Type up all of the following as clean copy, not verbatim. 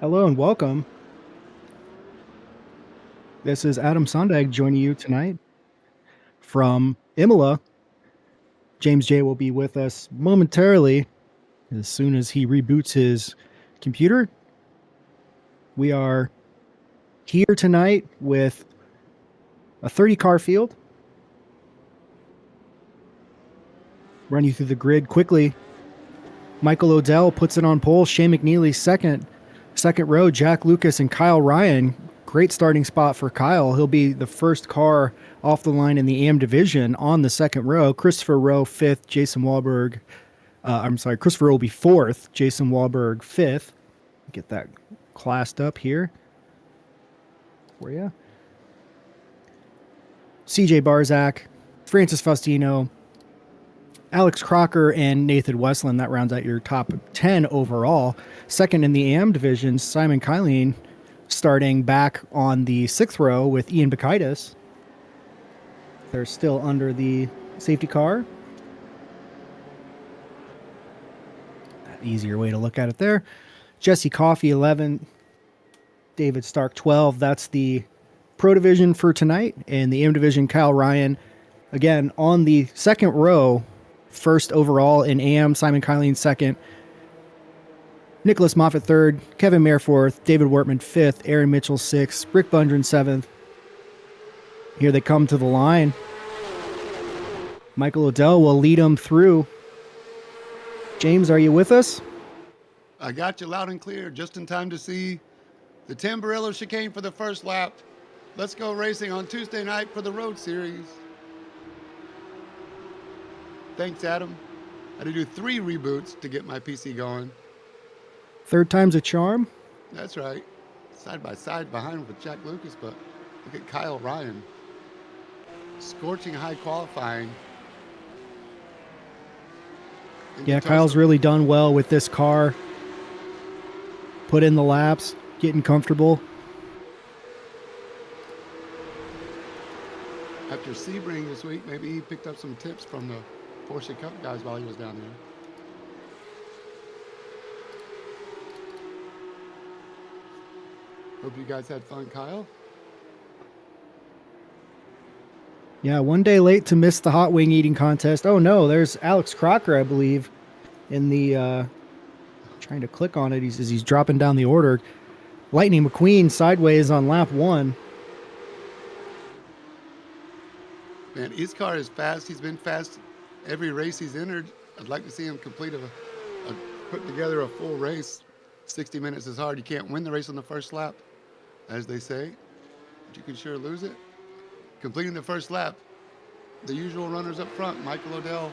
Hello and welcome. This is Adam Sondag joining you tonight from Imola. James J will be with us momentarily as soon as he reboots his computer. We are here tonight with a 30 car field. Run you through the grid quickly. Michael Odell puts it on pole. Shea McNeely second row. Jack Lucas and Kyle Ryan. Great starting spot for Kyle. He'll be the first car off the line in the AM division on the second row. Christopher Rowe fifth. Jason Wahlberg. Christopher Rowe will be fourth. Jason Wahlberg fifth. Get that classed up here for you. CJ Barzak, Francis Faustino, Alex Crocker, and Nathan Westland. That rounds out your top 10 overall. Second in the AM division, Simon Kylene starting back on the sixth row with Ian Bakaitis. They're still under the safety car. That easier way to look at it there. Jesse Coffey, 11. David Stark, 12. That's the Pro Division for tonight. And the AM Division, Kyle Ryan, again, on the second row, first overall in AM, Simon Kylene second, Nicholas Moffitt third, Kevin Mayer fourth, David Wortman fifth, Aaron Mitchell sixth, Rick Bundren seventh. Here they come to the line. Michael Odell will lead them through. James, are you with us? I got you loud and clear, just in time to see the Tamburello chicane for the first lap. Let's go racing on Tuesday night for the Road Series. Thanks, Adam. I had to do 3 reboots to get my PC going. Third time's a charm. That's right. Side by side behind with Jack Lucas, but look at Kyle Ryan. Scorching high qualifying. Yeah, Kyle's really done well with this car. Put in the laps, getting comfortable. After Sebring this week, maybe he picked up some tips from the Porsche Cup guys while he was down there. Hope you guys had fun, Kyle. Yeah, one day late to miss the hot wing eating contest. Oh no, there's Alex Crocker, I believe, in the trying to click on it. He's dropping down the order. Lightning McQueen sideways on lap 1. Man, his car is fast. He's been fast every race he's entered. I'd like to see him complete put together a full race. 60 minutes is hard. You can't win the race on the first lap, as they say, but you can sure lose it. Completing the first lap, the usual runners up front: Michael Odell,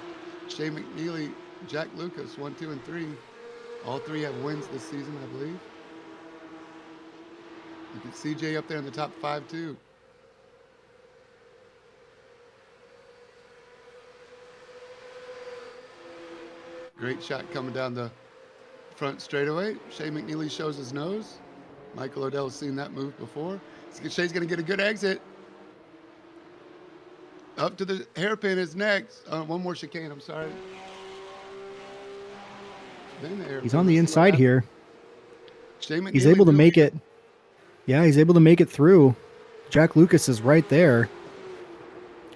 Shea McNeely, Jack Lucas, 1, 2, and 3. All 3 have wins this season, I believe. You can see CJ up there in the top 5 too. Great shot coming down the front straightaway. Shea McNeely shows his nose. Michael Odell's seen that move before. Shea's going to get a good exit. Up to the hairpin is next. One more chicane, I'm sorry. He's on the inside here. He's able to really make it. Yeah, he's able to make it through. Jack Lucas is right there.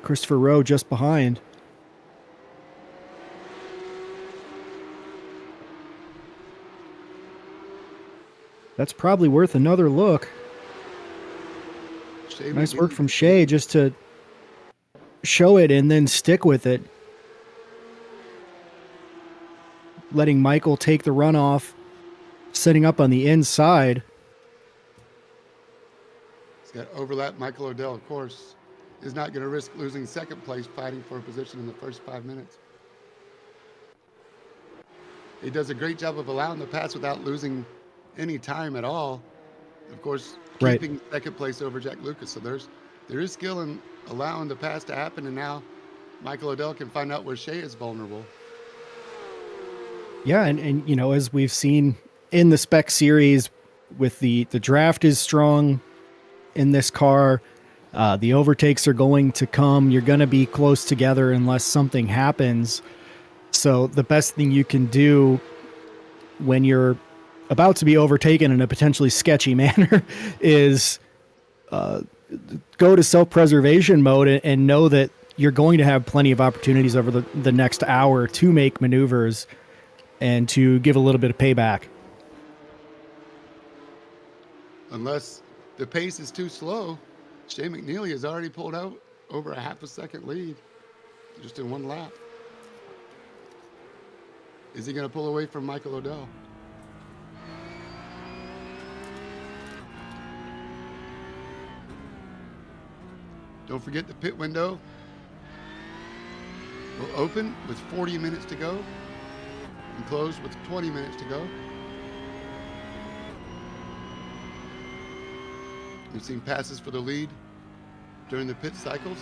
Christopher Rowe just behind. That's probably worth another look. Nice work from Shea just to show it and then stick with it. Letting Michael take the runoff, setting up on the inside. He's got overlap. Michael Odell, of course, is not going to risk losing second place fighting for a position in the first 5 minutes. He does a great job of allowing the pass without losing any time at all. Of course, keeping second place over Jack Lucas. So there is skill in allowing the pass to happen, and now Michael Odell can find out where Shea is vulnerable. Yeah, and you know, as we've seen in the spec series, with the draft is strong in this car. The overtakes are going to come. You're going to be close together unless something happens. So the best thing you can do when you're about to be overtaken in a potentially sketchy manner is go to self-preservation mode and know that you're going to have plenty of opportunities over the next hour to make maneuvers and to give a little bit of payback. Unless the pace is too slow, Shea McNeely has already pulled out over a half a second lead just in one lap. Is he going to pull away from Michael Odell? Don't forget the pit window will open with 40 minutes to go and close with 20 minutes to go. We've seen passes for the lead during the pit cycles.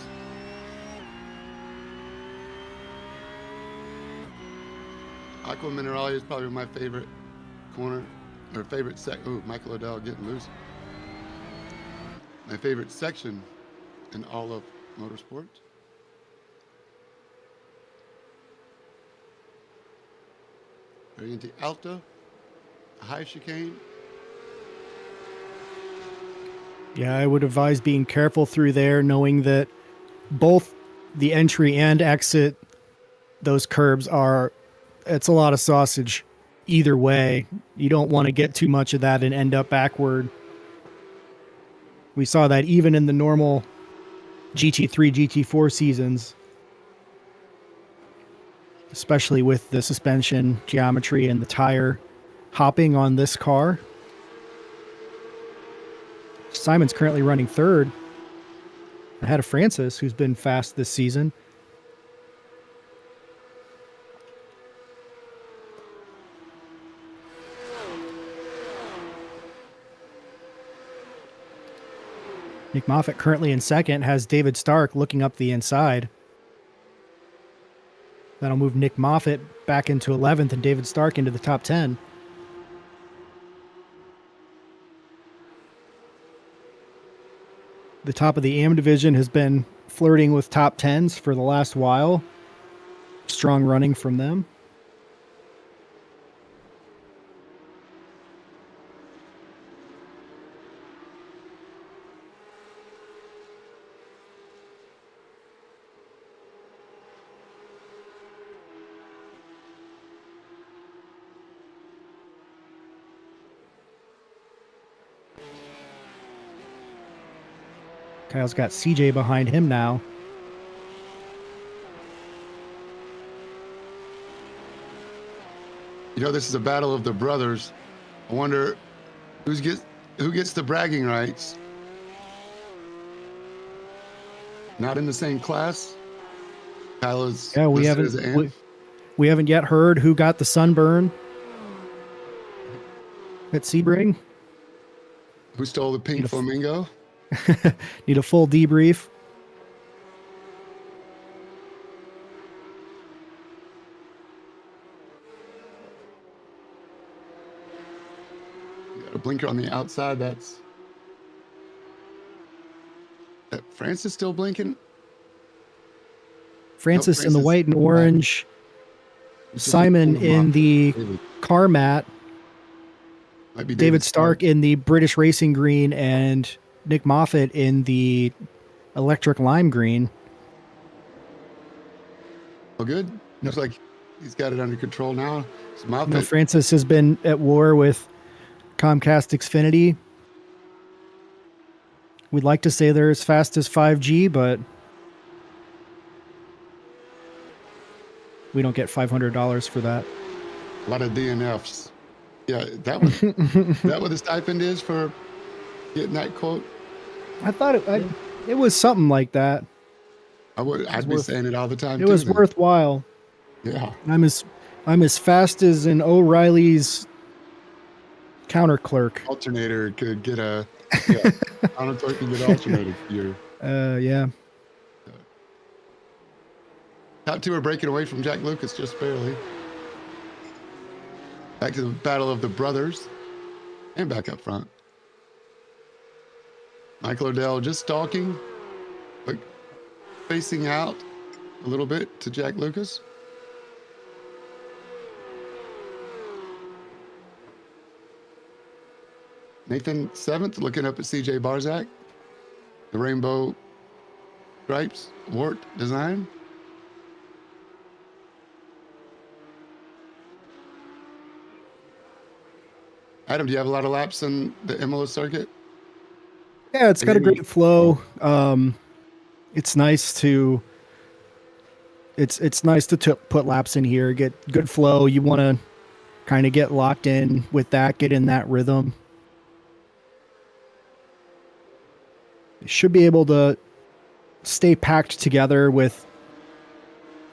Aqua Mineralia is probably my favorite corner, or favorite ooh, Michael Odell getting loose. My favorite section in all of motorsports. Variante Alta, high chicane. Yeah, I would advise being careful through there, knowing that both the entry and exit, those curbs it's a lot of sausage either way. You don't want to get too much of that and end up backward. We saw that even in the normal GT3, GT4 seasons, especially with the suspension geometry and the tire hopping on this car. Simon's currently running third, ahead of Francis, who's been fast this season. Nick Moffitt currently in second, has David Stark looking up the inside. That'll move Nick Moffitt back into 11th and David Stark into the top 10. The top of the AM division has been flirting with top 10s for the last while. Strong running from them. Kyle's got CJ behind him now. You know, this is a battle of the brothers. I wonder who gets the bragging rights. Not in the same class. Kyle is we haven't yet heard who got the sunburn at Sebring. Who stole the pink flamingo? Need a full debrief. You got a blinker on the outside. That's Francis still blinking. Francis in the white and orange. Simon in the car mat. Might be David Stark in the British Racing green and Nick Moffitt in the electric lime green. Oh, good. Looks like he's got it under control now. No, Francis has been at war with Comcast Xfinity. We'd like to say they're as fast as 5G, but we don't get $500 for that. A lot of DNFs. Yeah, that what the stipend is for getting that quote? I thought it was something like that. I'd be saying it all the time. It was worthwhile. Yeah. I'm as fast as an O'Reilly's counter clerk. Alternator could get a counter clerk can get alternated here. Yeah. Top two are breaking away from Jack Lucas just barely. Back to the battle of the brothers and back up front. Michael Odell just stalking, but facing out a little bit to Jack Lucas. Nathan 7th, looking up at CJ Barzak. The rainbow stripes, wart design. Adam, do you have a lot of laps in the Imola circuit? Yeah, it's got a great flow. It's nice to put laps in here, get good flow. You want to kind of get locked in with that, get in that rhythm. Should be able to stay packed together with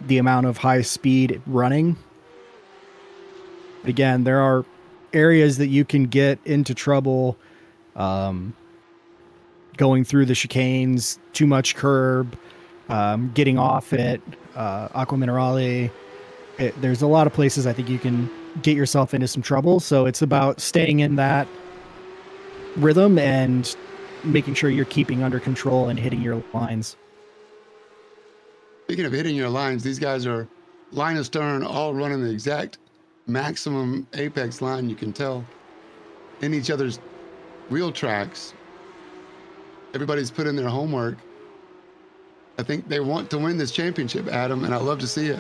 the amount of high speed running. Again, there are areas that you can get into trouble going through the chicanes, too much curb, getting off it, Aqua Minerale. There's a lot of places I think you can get yourself into some trouble. So it's about staying in that rhythm and making sure you're keeping under control and hitting your lines. Speaking of hitting your lines, these guys are line astern, all running the exact maximum apex line you can tell in each other's wheel tracks. Everybody's put in their homework. I think they want to win this championship, Adam, and I love to see it.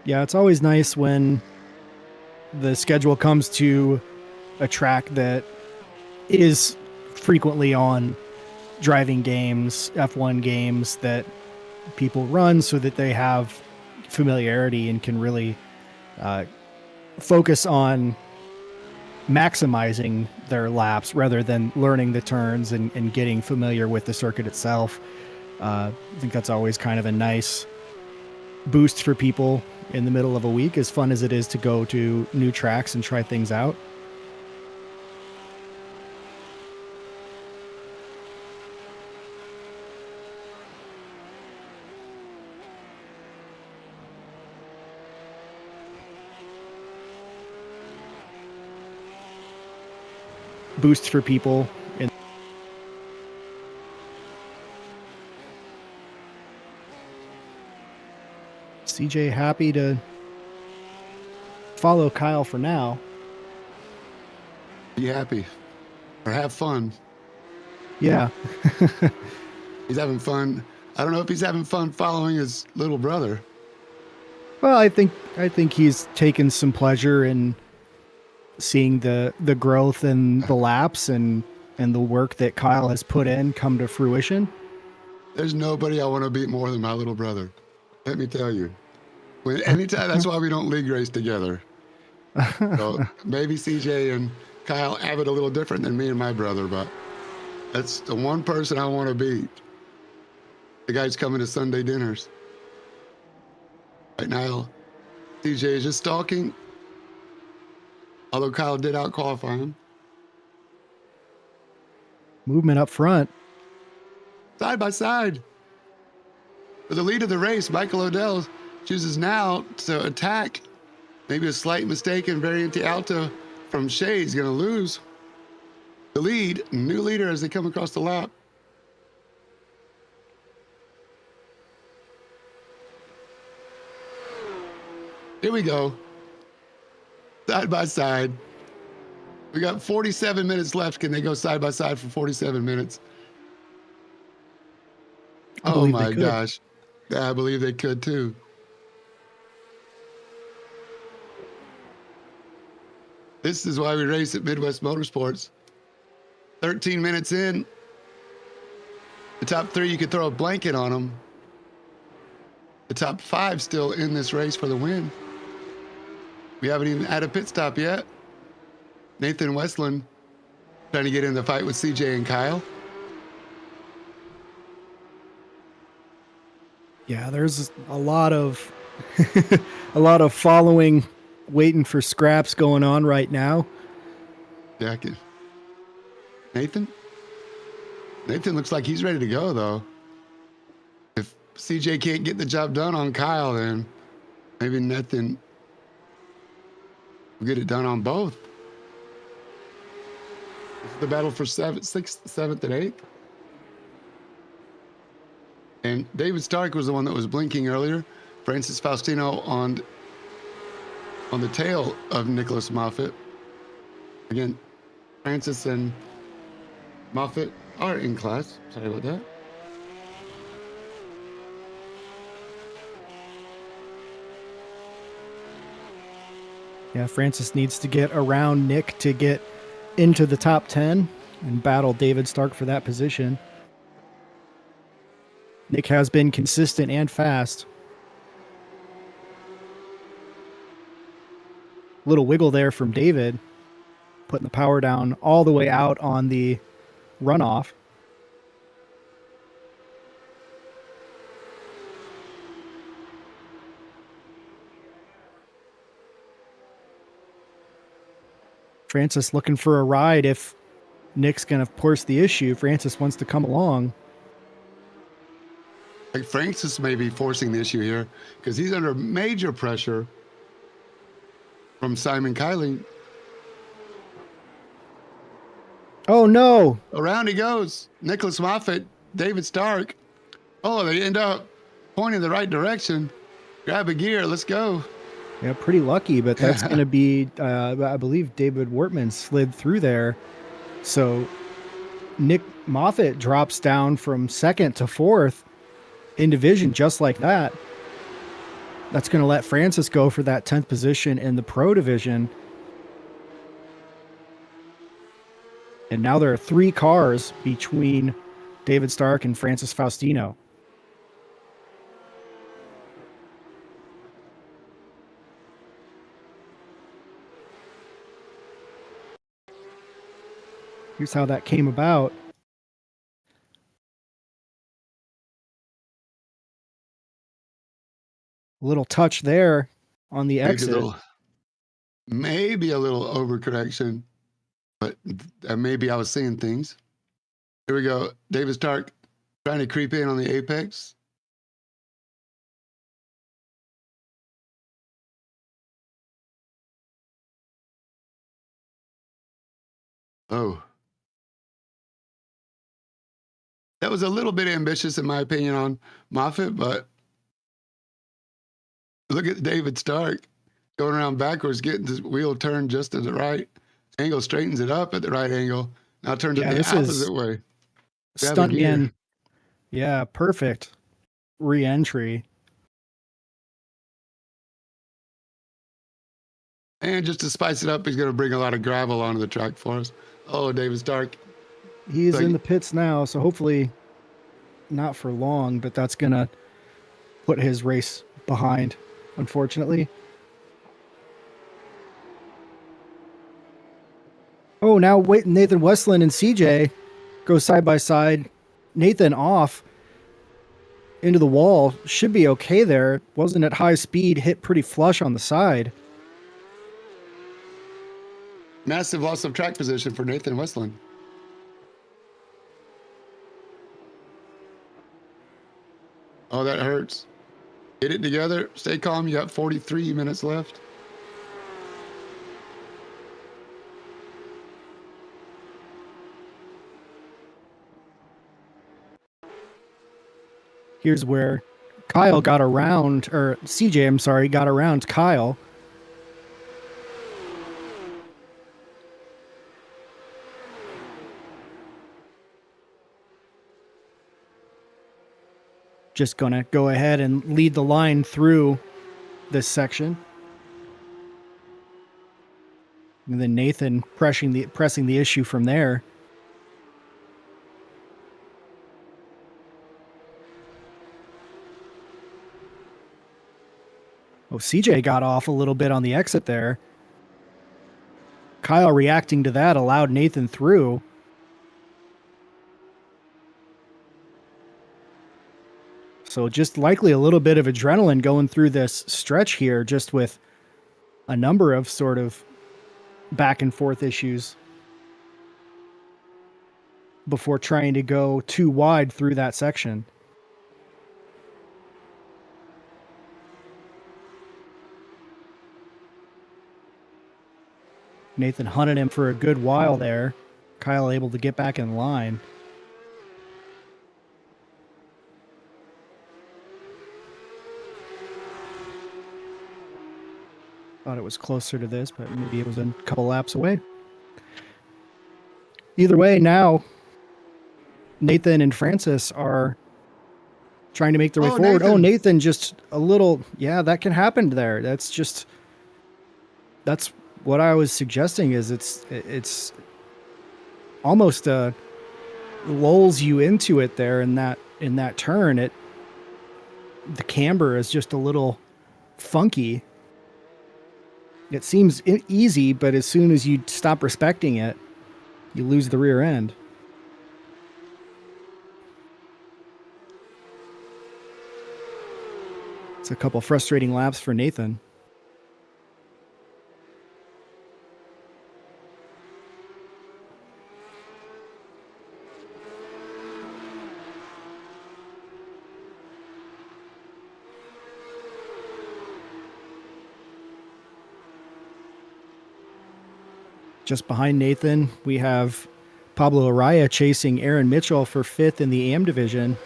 Yeah, it's always nice when the schedule comes to a track that is frequently on driving games, F1 games that people run so that they have familiarity and can really focus on maximizing their laps rather than learning the turns and getting familiar with the circuit itself. I think that's always kind of a nice boost for people in the middle of a week, as fun as it is to go to new tracks and try things out. Boost for people. And CJ happy to follow Kyle for now. Be happy or have fun. Yeah. He's having fun. I don't know if he's having fun following his little brother. Well, I think he's taken some pleasure in seeing the growth and the laps and the work that Kyle has put in come to fruition. There's nobody I want to beat more than my little brother. Let me tell you. Anytime, that's why we don't league race together. So maybe CJ and Kyle have it a little different than me and my brother, but that's the one person I want to beat. The guy's coming to Sunday dinners. Right now, CJ is just stalking. Although Kyle did out-qualify him. Movement up front. Side by side. For the lead of the race, Michael Odell chooses now to attack. Maybe a slight mistake in Variante Alta from Shea. He's going to lose the lead. New leader as they come across the lap. Here we go. Side by side. We got 47 minutes left. Can they go side by side for 47 minutes? Oh my gosh. Yeah, I believe they could too. This is why we race at Midwest Motorsports. 13 minutes in. The top three, you could throw a blanket on them. The top five still in this race for the win. We haven't even had a pit stop yet. Nathan Westland trying to get in the fight with CJ and Kyle. Yeah, there's a lot of following, waiting for scraps going on right now. Yeah, Nathan looks like he's ready to go though. If CJ can't get the job done on Kyle, then maybe Nathan will get it done on both. This is the battle for 6th, 7th, and 8th. And David Stark was the one that was blinking earlier. Francis Faustino on on the tail of Nicholas Moffitt. Again, Francis and Moffitt are in class. Sorry about that. Yeah, Francis needs to get around Nick to get into the top 10 and battle David Stark for that position. Nick has been consistent and fast. Little wiggle there from David, putting the power down all the way out on the runoff. Francis looking for a ride. If Nick's going to force the issue, Francis wants to come along. Like Francis may be forcing the issue here because he's under major pressure from Simon Kiley. Oh, no. Around he goes. Nicholas Moffitt, David Stark. Oh, they end up pointing the right direction. Grab a gear. Let's go. Yeah, pretty lucky, but that's going to be, I believe David Wortman slid through there. So Nick Moffitt drops down from second to fourth in division just like that. That's going to let Francis go for that 10th position in the pro division. And now there are 3 cars between David Stark and Francis Faustino. Here's how that came about. A little touch there on the exit. Maybe a little overcorrection, but maybe I was seeing things. Here we go. David Stark trying to creep in on the apex. Oh. That was a little bit ambitious, in my opinion, on Moffitt, but look at David Stark going around backwards, getting the wheel turned just to the right angle, straightens it up at the right angle. Now turns it the opposite way. Stuntman. Yeah, perfect re-entry. And just to spice it up, he's going to bring a lot of gravel onto the track for us. Oh, David Stark. He's in the pits now, so hopefully not for long, but that's going to put his race behind, unfortunately. Oh, now wait, Nathan Westland and CJ go side by side. Nathan off into the wall. Should be okay there. Wasn't at high speed, hit pretty flush on the side. Massive loss of track position for Nathan Westland. Oh, that hurts. Get it together. Stay calm. You got 43 minutes left. Here's where Kyle got around, or CJ, I'm sorry, got around Kyle. Just going to go ahead and lead the line through this section. And then Nathan pressing the issue from there. Oh, CJ got off a little bit on the exit there. Kyle reacting to that allowed Nathan through. So just likely a little bit of adrenaline going through this stretch here, just with a number of sort of back and forth issues before trying to go too wide through that section. Nathan hunted him for a good while there. Kyle able to get back in line. Thought it was closer to this, but maybe it was a couple laps away. Either way, now Nathan and Francis are trying to make their way Oh, forward. Oh, Nathan. Nathan just a little, yeah, that can happen there. That's what I was suggesting is it's almost lulls you into it there in that turn. The camber is just a little funky. It seems easy, but as soon as you stop respecting it, you lose the rear end. It's a couple frustrating laps for Nathan. Just behind Nathan, we have Pablo Araya chasing Aaron Mitchell for 5th in the AM division.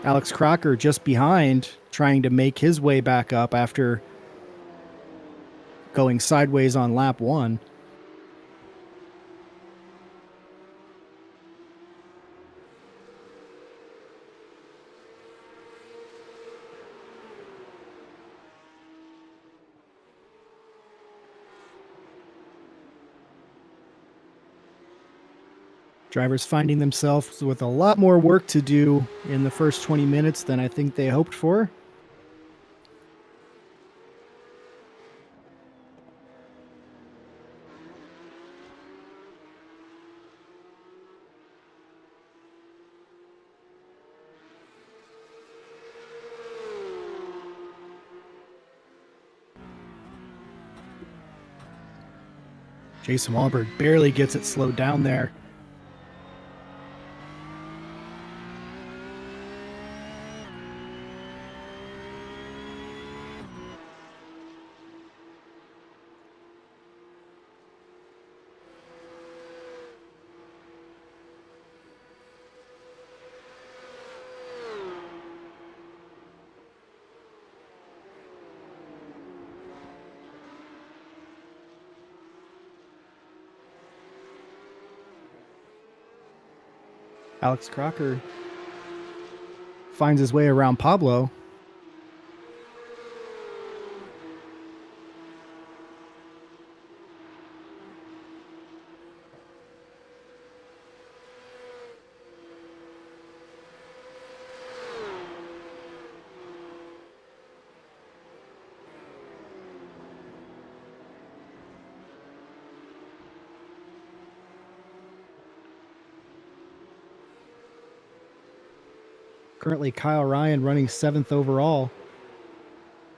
Alex Crocker just behind, trying to make his way back up after going sideways on lap 1. Drivers finding themselves with a lot more work to do in the first 20 minutes than I think they hoped for. Jason Wahlberg barely gets it slowed down there. Alex Crocker finds his way around Pablo. Currently, Kyle Ryan running 7th overall.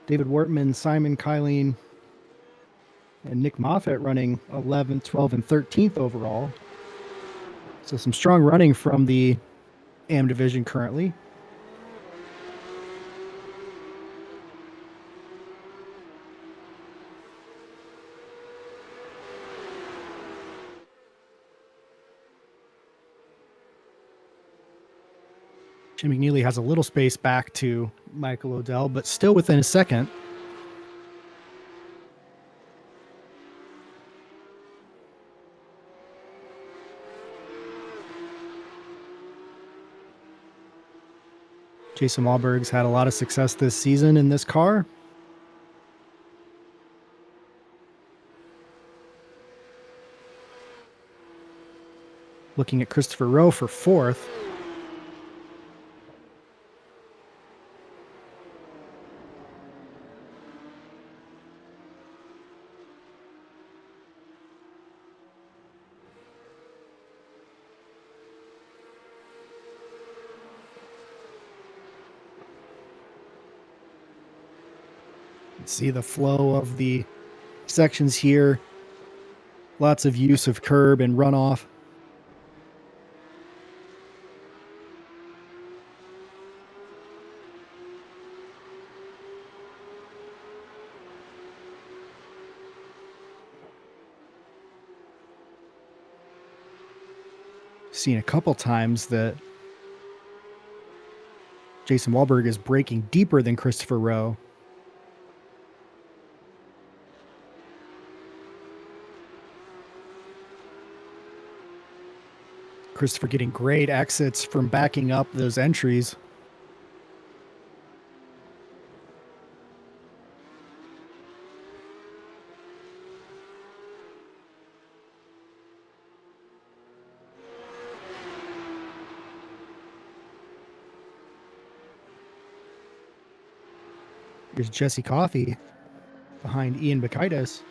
David Wortman, Simon Kylene, and Nick Moffitt running 11th, 12th, and 13th overall. So some strong running from the AM division currently. Jim McNeely has a little space back to Michael Odell, but still within a second. Jason Wahlberg's had a lot of success this season in this car. Looking at Christopher Rowe for 4th. See the flow of the sections here. Lots of use of curb and runoff. Seen a couple times that Jason Wahlberg is braking deeper than Christopher Rowe. Christopher getting great exits from backing up those entries. Here's Jesse Coffey behind Ian Bakaitis.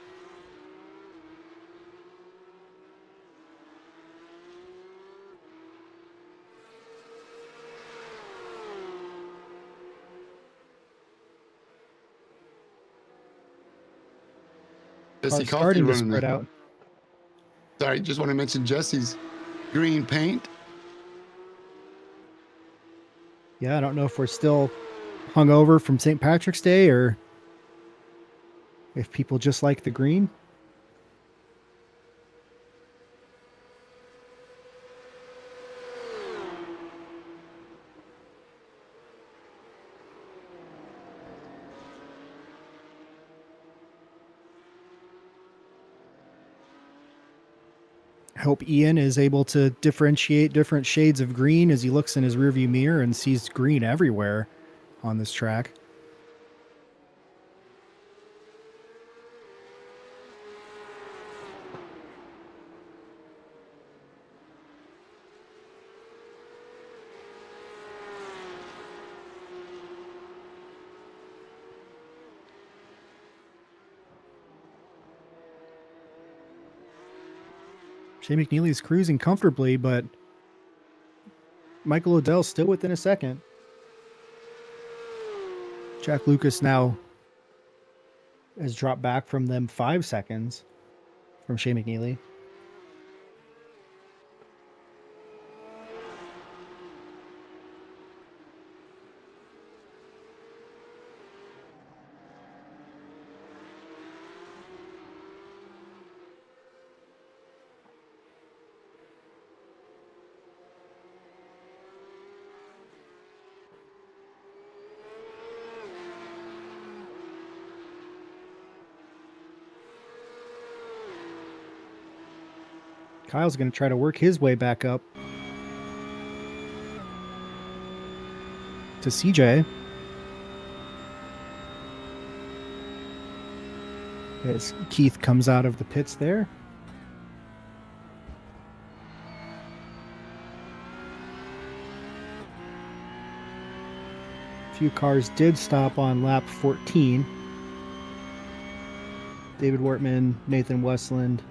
Jesse Cars Coffey starting to running spread the. out. Sorry, just want to mention Jesse's green paint. Yeah, I don't know if we're still hungover from St. Patrick's Day or if people just like the green. I hope Ian is able to differentiate different shades of green as he looks in his rearview mirror and sees green everywhere on this track. Shea McNeely's cruising comfortably, but Michael Odell's still within a second. Jack Lucas now has dropped back from them 5 seconds from Shea McNeely. Kyle's going to try to work his way back up to CJ. As Keith comes out of the pits there. A few cars did stop on lap 14. David Wortman, Nathan Westland,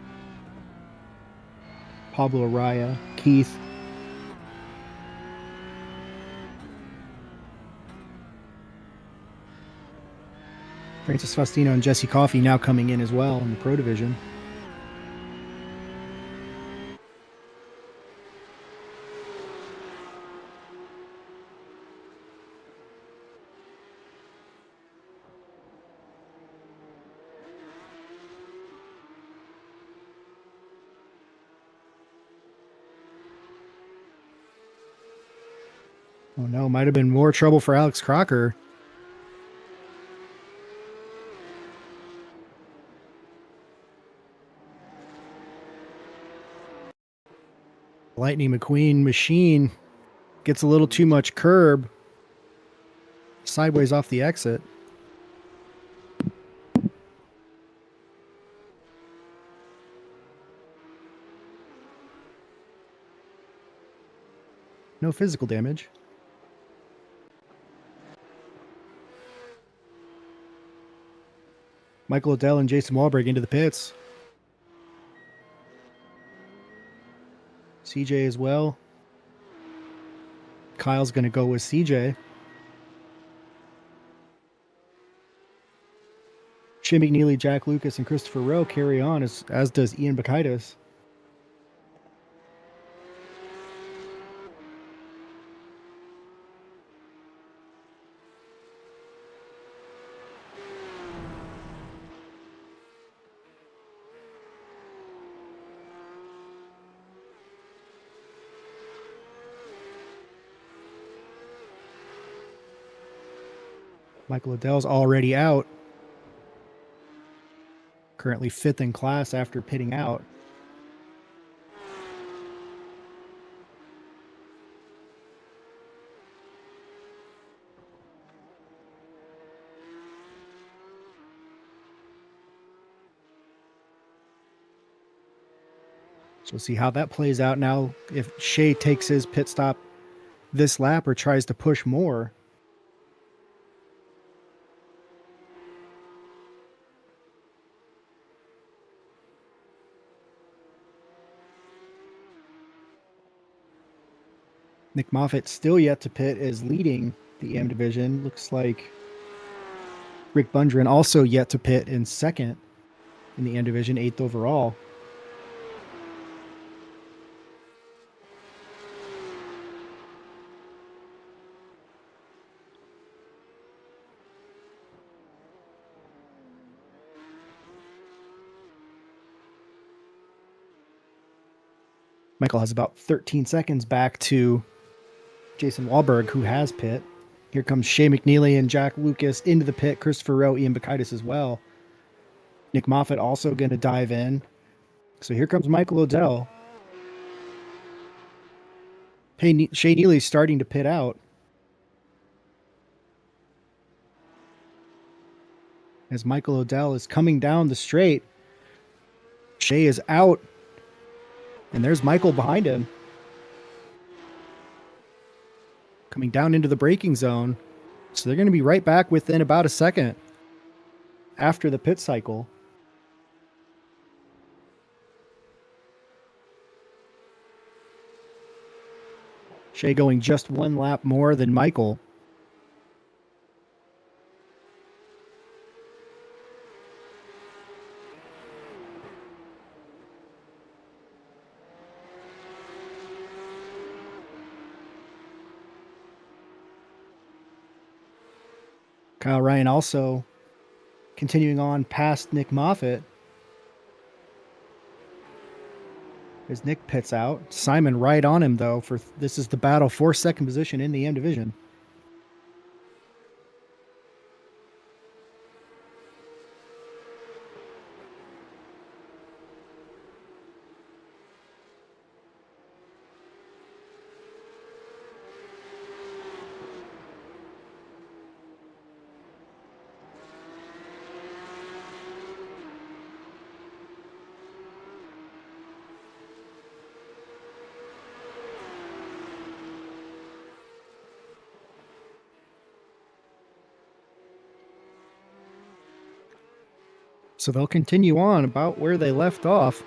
Pablo Araya, Keith. Francis Faustino and Jesse Coffey now coming in as well in the Pro Division. Oh no, might have been more trouble for Alex Crocker. Lightning McQueen machine gets a little too much curb sideways off the exit. No physical damage. Michael Odell and Jason Wahlberg into the pits. CJ as well. Kyle's going to go with CJ. Shea McNeely, Jack Lucas, and Christopher Rowe carry on, as does Ian Bakaitis. Michael Odell's already out. Currently 5th in class after pitting out. We'll see how that plays out now if Shea takes his pit stop this lap or tries to push more. Nick Moffitt still yet to pit is leading the M division. Looks like Rick Bundren also yet to pit in second in the M division, 8th overall. Michael has about 13 seconds back to Jason Wahlberg, who has pit. Here comes Shea McNeely and Jack Lucas into the pit. Christopher Rowe, Ian Bacaitis as well. Nick Moffitt also going to dive in. So here comes Michael Odell. Shea Neely's starting to pit out. As Michael Odell is coming down the straight. Shea is out. And there's Michael behind him. Coming down into the braking zone. So they're going to be right back within about a second after the pit cycle. Shea going just one lap more than Michael. Kyle Ryan also continuing on past Nick Moffitt. As Nick pits out. Simon right on him, though. This is the battle for second position in the M division. So they'll continue on about where they left off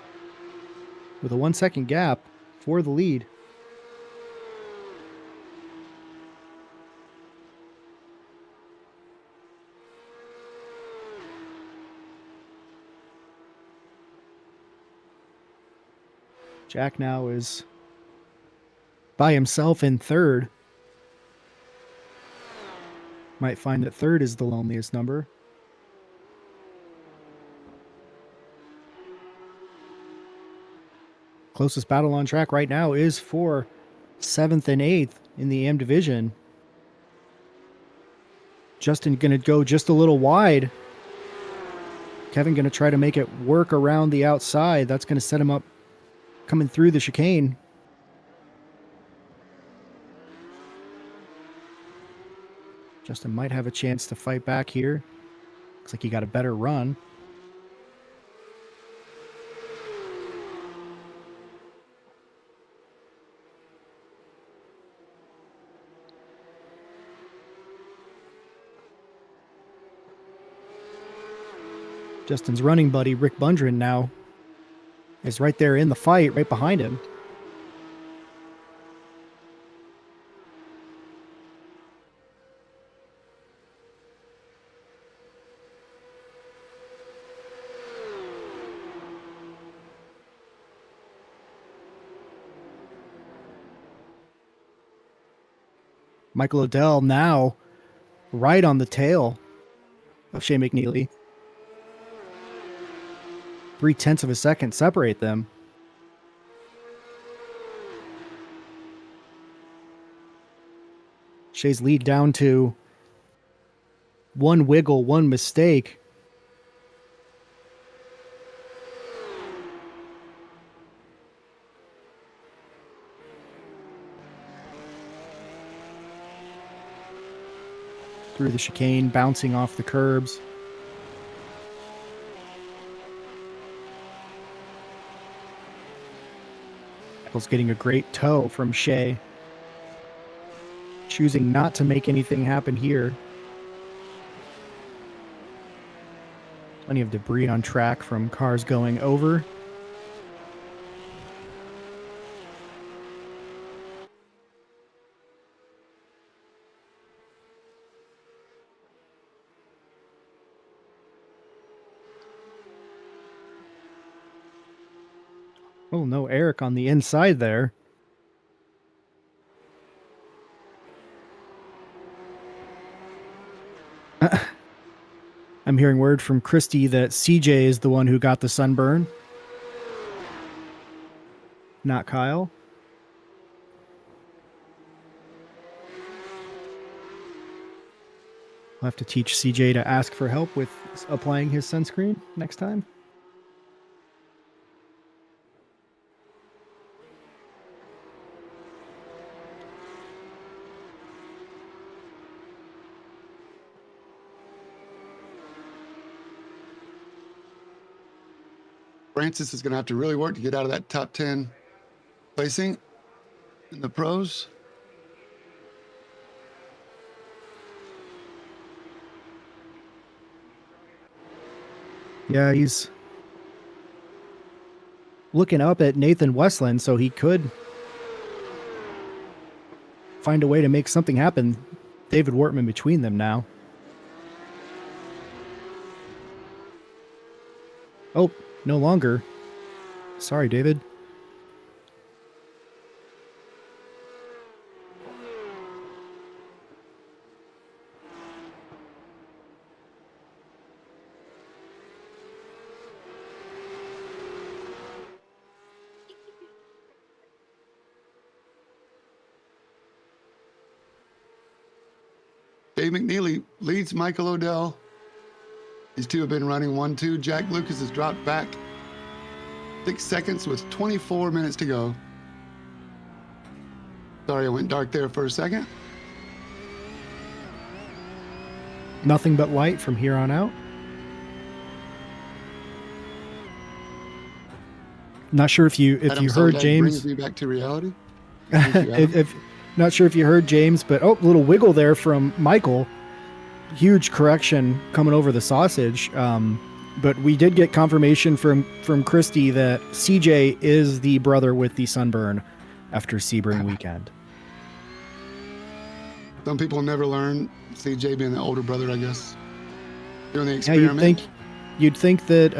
with a 1 second gap for the lead. Jack now is by himself in third. Might find that third is the loneliest number. Closest battle on track right now is for 7th and 8th in the M division. Justin going to go just a little wide. Kevin going to try to make it work around the outside. That's going to set him up coming through the chicane. Justin might have a chance to fight back here. Looks like he got a better run. Justin's running buddy, Rick Bundren, now is right there in the fight, right behind him. Michael Odell now right on the tail of Shea McNeely. 0.3 of a second separate them. Shea's lead down to one wiggle, one mistake. Through the chicane, bouncing off the curbs. Michael's getting a great tow from Shea. Choosing not to make anything happen here. Plenty of debris on track from cars going over. Oh, no, Eric on the inside there. I'm hearing word from Christy that CJ is the one who got the sunburn, not Kyle. I'll have to teach CJ to ask for help with applying his sunscreen next time. Francis is going to have to really work to get out of that top 10 placing in the pros. Yeah, he's looking up at Nathan Westland, so he could find a way to make something happen. David Wortman between them now. Oh, no longer. Sorry, David. Dave McNeely leads Michael Odell. These two have been running 1-2. Jack Lucas has dropped back 6 seconds with 24 minutes to go. Sorry, I went dark there for a second. Nothing but light from here on out. Not sure if you heard James. Brings me back to reality. Not sure if you heard James, but little wiggle there from Michael. Huge correction coming over the sausage. But we did get confirmation from Christy that CJ is the brother with the sunburn after Sebring weekend. Some people never learn. CJ being the older brother, I guess. Doing the experiment. Yeah, you'd think that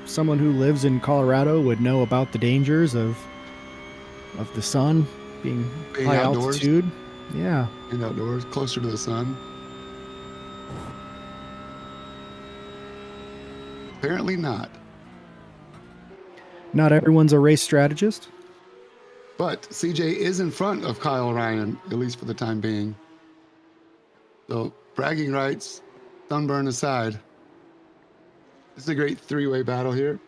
someone who lives in Colorado would know about the dangers of the sun being high outdoors. altitude. Yeah. And outdoors, closer to the sun. Apparently not. Not everyone's a race strategist. But CJ is in front of Kyle Ryan, at least for the time being. So, bragging rights, sunburn aside. This is a great three-way battle here.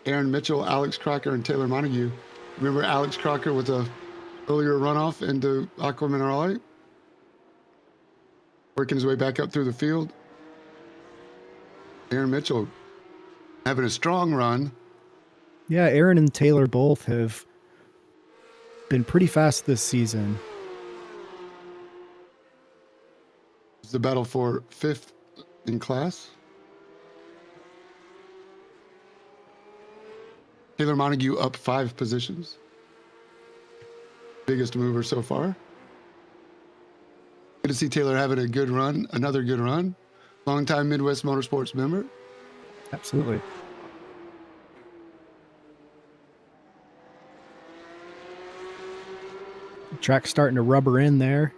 Aaron Mitchell, Alex Crocker, and Taylor Montague. Remember Alex Crocker with a earlier runoff into Aqua Minerale? Working his way back up through the field. Aaron Mitchell having a strong run. Yeah, Aaron and Taylor both have been pretty fast this season. It's the battle for 5th in class. Taylor Montague up 5 positions. Biggest mover so far. Good to see Taylor having a good run, another good run. Longtime Midwest Motorsports member. Absolutely. Track starting to rubber in there.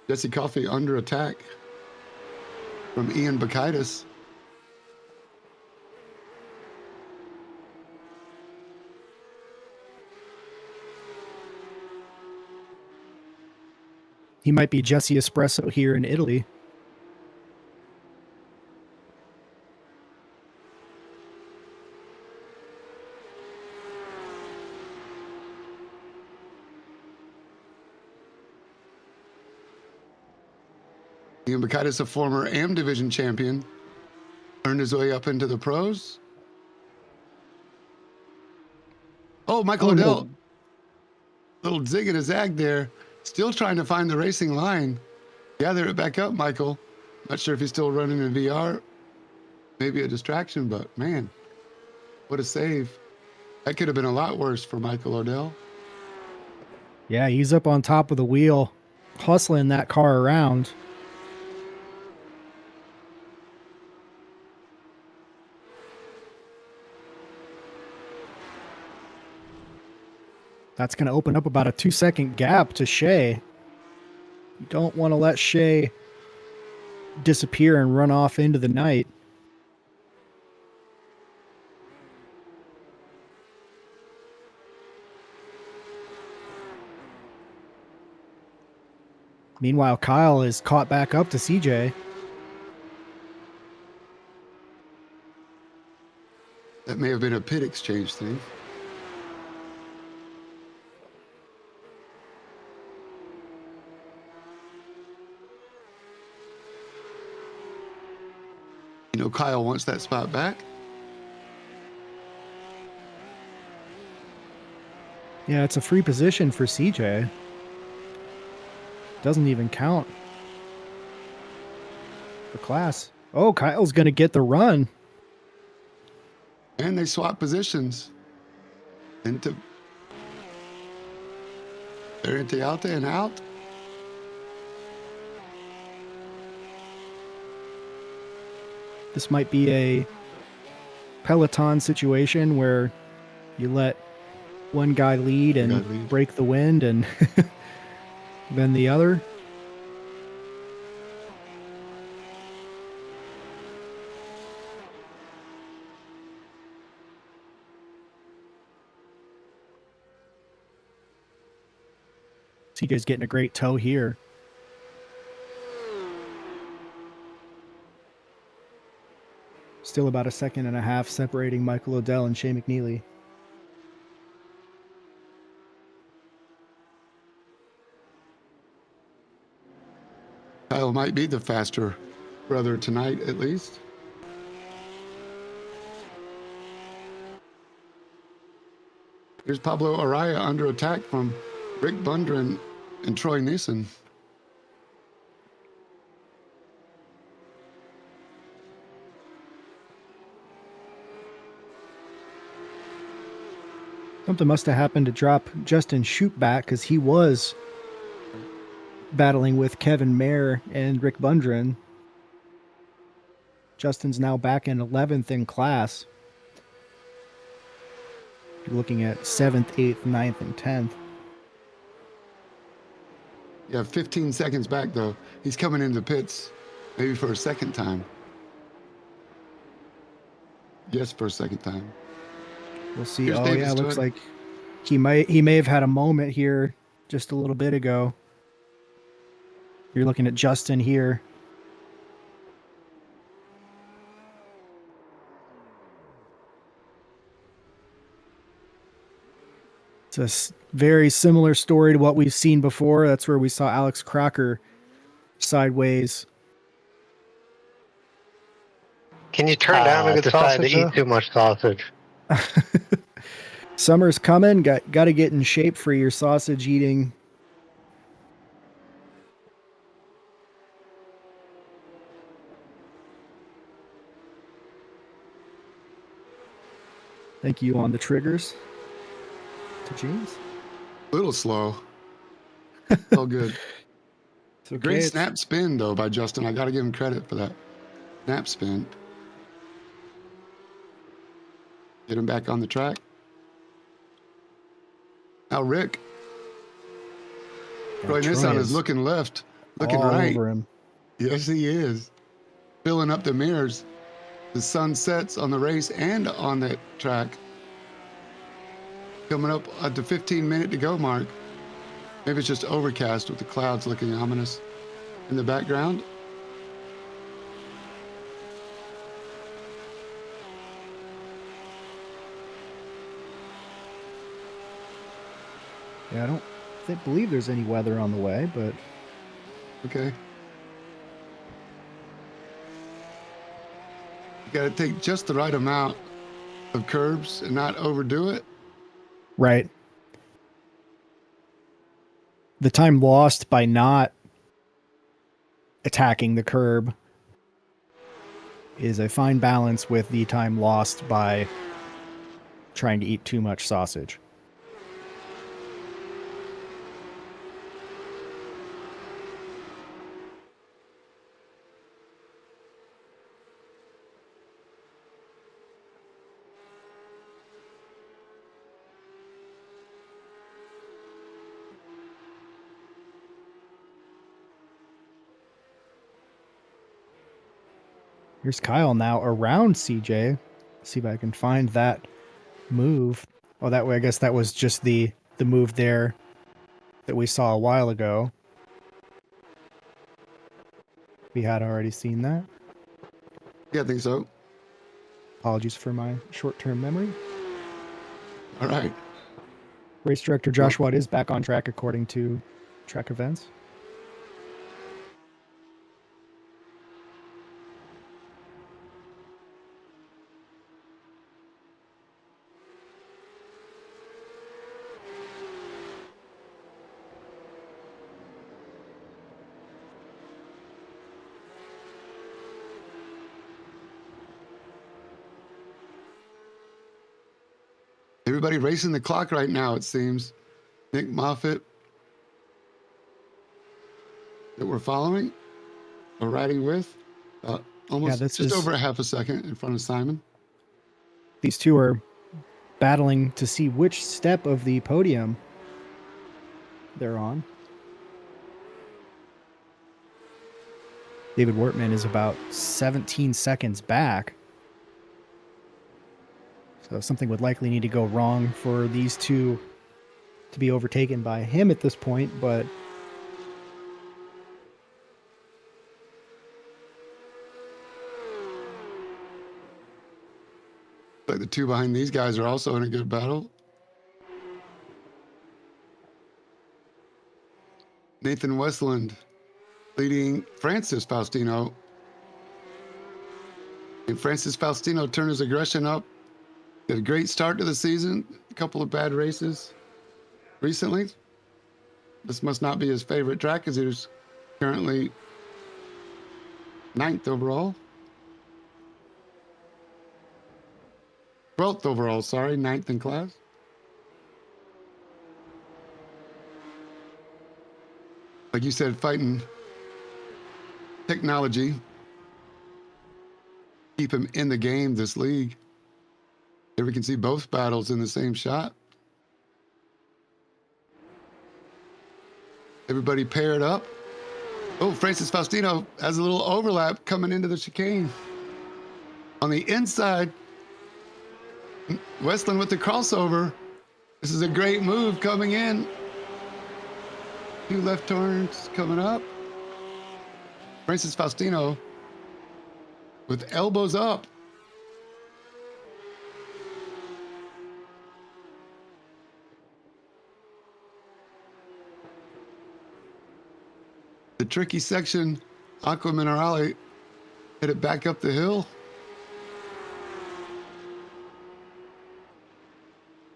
Jesse Coffey under attack from Ian Bakaitis. He might be Jesse Espresso here in Italy. Ian Bakaitis, a former AM Division champion, earned his way up into the pros. Oh, Michael Oh, no. Odell. Little zig and a zag there. Still trying to find the racing line. Gather it back up, Michael. Not sure if he's still running in VR. Maybe a distraction, but man, what a save. That could have been a lot worse for Michael Odell. Yeah, he's up on top of the wheel, hustling that car around. That's going to open up about a 2-second gap to Shea. You don't want to let Shea disappear and run off into the night. Meanwhile, Kyle is caught back up to CJ. That may have been a pit exchange thing. You know, Kyle wants that spot back. Yeah, it's a free position for CJ. Doesn't even count for class. Oh, Kyle's going to get the run. And they swap positions. They're into Alta and out. This might be a Peloton situation where you let one guy lead and break the wind and then the other. CJ's getting a great tow here. Still about a second and a half separating Michael Odell and Shea McNeely. Kyle might be the faster brother tonight, at least. Here's Pablo Araya under attack from Rick Bundren and Troy Neeson. Something must have happened to drop Justin Shoup back because he was battling with Kevin Mayer and Rick Bundren. Justin's now back in 11th in class. You're looking at 7th, 8th, 9th, and 10th. Yeah, 15 seconds back, though. He's coming into the pits, maybe for a second time. Yes, for a second time. We'll see. Here's Oh, David yeah, looks Stewart. like he may have had a moment here just a little bit ago. You're looking at Justin here. It's a very similar story to what we've seen before. That's where we saw Alex Crocker sideways. Can you turn down a good decide sausage? to eat too much sausage. Summer's coming. Got to get in shape for your sausage eating. Thank you on the triggers to James. A little slow. All good. It's okay. Great snap spin, though, by Justin. I got to give him credit for that snap spin. Get him back on the track. Now Rick. Troy Nissan is looking left, looking all right. over him. Yes, he is. Filling up the mirrors. The sun sets on the race and on the track. Coming up at the 15-minute to go mark. Maybe it's just overcast with the clouds looking ominous in the background. Yeah, I don't believe there's any weather on the way, but okay. You got to take just the right amount of curbs and not overdo it. Right. The time lost by not attacking the curb is a fine balance with the time lost by trying to eat too much sausage. Here's Kyle now around CJ. See if I can find that move. Oh, that way I guess that was just the move there that we saw a while ago. We had already seen that. Yeah, I think so. Apologies for my short-term memory. All right. Race director Josh Watt is back on track according to track events. Everybody racing the clock right now, it seems. Nick Moffitt that we're following or riding with. Almost this just is- over a half a second in front of Simon. These two are battling to see which step of the podium they're on. David Wortman is about 17 seconds back. So something would likely need to go wrong for these two to be overtaken by him at this point, but Like the two behind these guys are also in a good battle. Nathan Westland leading Francis Faustino. And Francis Faustino turned his aggression up. Did a great start to the season. A couple of bad races recently. This must not be his favorite track because he was currently 9th overall. 12th overall, sorry, 9th in class. Like you said, fighting technology. Keep him in the game, this league. Here we can see both battles in the same shot. Everybody paired up. Oh, Francis Faustino has a little overlap coming into the chicane. On the inside, Westland with the crossover. This is a great move coming in. 2 left turns coming up. Francis Faustino with elbows up. The tricky section, Aqua Minerale, hit it back up the hill.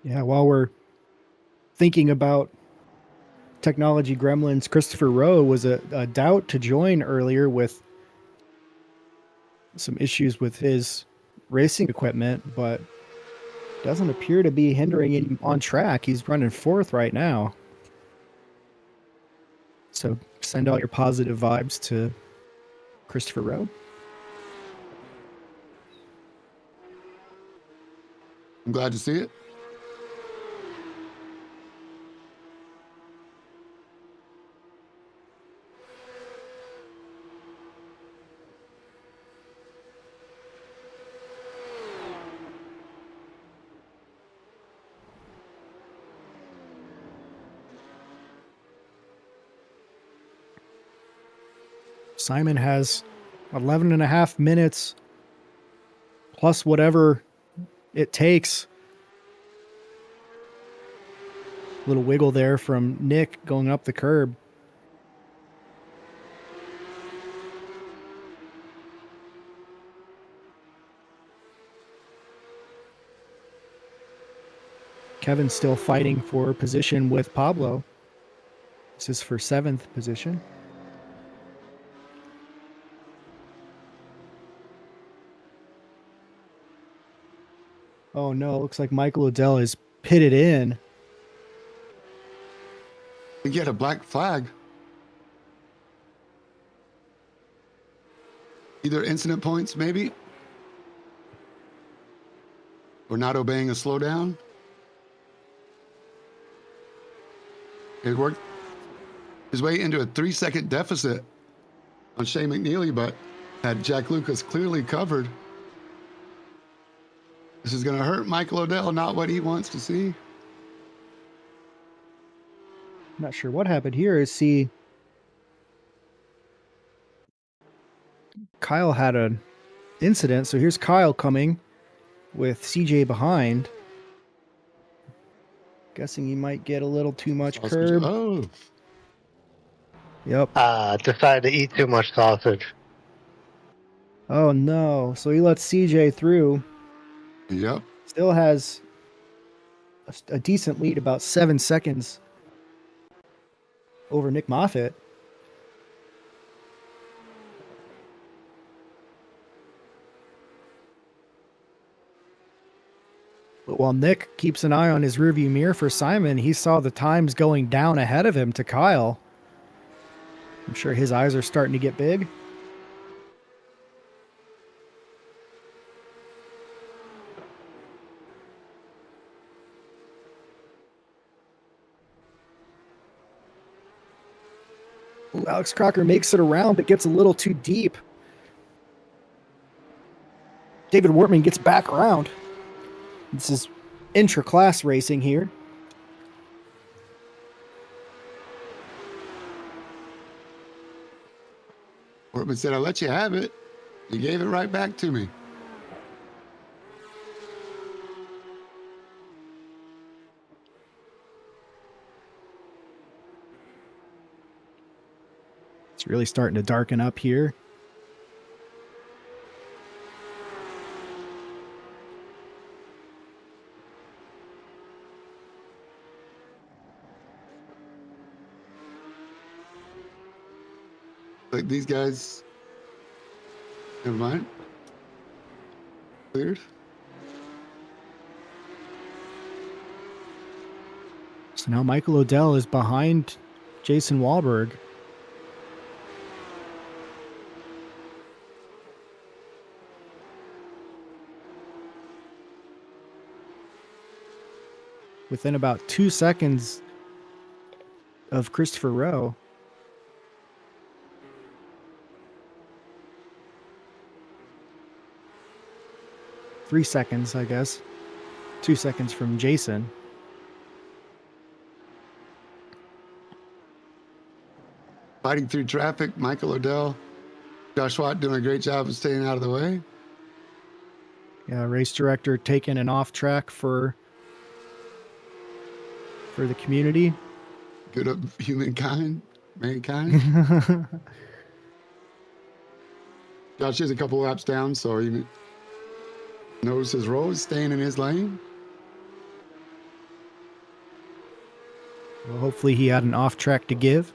yeah, while we're thinking about technology gremlins, Christopher Rowe was a doubt to join earlier with some issues with his racing equipment, but doesn't appear to be hindering him on track. He's running 4th right now. So send all your positive vibes to Christopher Rowe. I'm glad to see it. Simon has 11 and a half minutes plus whatever it takes. Little wiggle there from Nick going up the curb. Kevin's still fighting for position with Pablo. This is for 7th position. Oh no, looks like Michael Odell is pitted in. We get a black flag. Either incident points, maybe, or not obeying a slowdown. It worked his way into a 3-second deficit on Shea McNeely, but had Jack Lucas clearly covered. This is going to hurt Michael Odell, not what he wants to see. Not sure what happened here. See, Kyle had an incident, so here's Kyle coming with CJ behind. Guessing he might get a little too much curb. Oh, Yep. Decided to eat too much sausage. Oh no. So he lets CJ through. yep. Still has a decent lead, about 7 seconds over Nick Moffitt. But while Nick keeps an eye on his rearview mirror for Simon, he saw the times going down ahead of him to Kyle. I'm sure his eyes are starting to get big. Ooh, Alex Crocker makes it around, but gets a little too deep. David Wortman gets back around. This is intra-class racing here. Wortman said, "I let you have it. You gave it right back to me." It's really starting to darken up here. Like these guys. Never mind. Cleared. So now Michael Odell is behind Jason Wahlberg. Within about 2 seconds of Christopher Rowe. Three seconds, I guess. 2 seconds from Jason. Fighting through traffic, Michael Odell. Josh Watt doing a great job of staying out of the way. Yeah, race director taking an off track for the community. Good of humankind, mankind. Josh is a couple laps down, so he knows his role is staying in his lane. Well, hopefully he had an off track to give.